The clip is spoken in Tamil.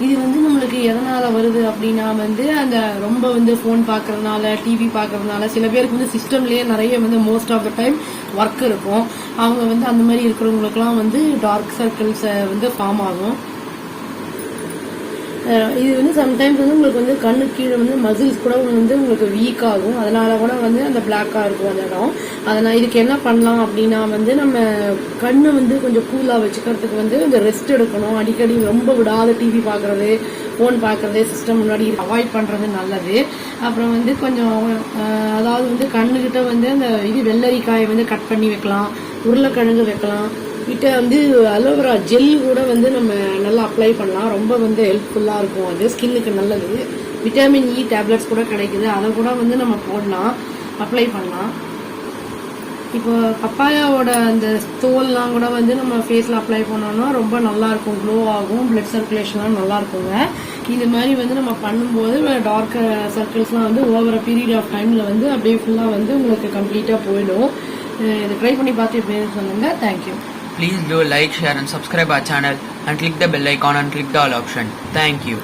இது வந்து நம்மளுக்கு எதனால வருது அப்படின்னா வந்து அந்த ரொம்ப வந்து ஃபோன் பார்க்கறதுனால டிவி பார்க்கறதுனால சில பேருக்கு வந்து சிஸ்டம்லயே நிறைய வந்து most of the time work இருக்கும். அவங்க வந்து அந்த மாதிரி இருக்கிறவங்களுக்குலாம் வந்து டார்க் சர்க்கிள்ஸ் வந்து ஃபார்ம் ஆகும். இது வந்து சம்டைம்ஸ் வந்து உங்களுக்கு வந்து கண்ணு கீழே வந்து மசில்ஸ் கூட வந்து உங்களுக்கு வீக் ஆகும். அதனால கூட வந்து அந்த பிளாக்கா இருக்கும் அந்த இடம். அதனால இதுக்கு என்ன பண்ணலாம் அப்படின்னா வந்து நம்ம கண்ணை வந்து கொஞ்சம் கூலா வச்சுக்கிறதுக்கு வந்து இந்த ரெஸ்ட் எடுக்கணும். அடிக்கடி ரொம்ப விடாத டிவி பார்க்கறது, ஃபோன் பார்க்கறது, சிஸ்டம் முன்னாடி அவாய்ட் பண்றது நல்லது. அப்புறம் வந்து கொஞ்சம் அதாவது வந்து கண்ணுகிட்ட வந்து அந்த வெள்ளரிக்காயை வந்து கட் பண்ணி வைக்கலாம், உருளைக்கிழங்கு வைக்கலாம். கிட்ட வந்து அலோவேரா ஜெல் கூட வந்து நம்ம நல்லா அப்ளை பண்ணலாம். ரொம்ப வந்து ஹெல்ப்ஃபுல்லாக இருக்கும். அது ஸ்கின்னுக்கு நல்லது. விட்டமின் இ டேப்லெட்ஸ் கூட கிடைக்குது. அதை கூட வந்து நம்ம போடலாம், அப்ளை பண்ணலாம். இப்போ பப்பாயாவோட அந்த தோல்லாம் கூட வந்து நம்ம ஃபேஸில் அப்ளை பண்ணோம்னா ரொம்ப நல்லா இருக்கும், க்ளோ ஆகும், பிளட் சர்க்குலேஷன்லாம் நல்லா இருக்குங்க. இது மாதிரி வந்து நம்ம பண்ணும்போது டார்க் சர்க்கிள்ஸ்லாம் வந்து ஓவர பீரியட் ஆஃப் டைமில் வந்து அப்படியே ஃபுல்லாக வந்து உங்களுக்கு கம்ப்ளீட்டாக போயிடும். இதை ட்ரை பண்ணி பார்த்து எப்படி சொல்லுங்க. Thank you. Please do like, share and subscribe our channel and click the bell icon and click the all option. Thank you.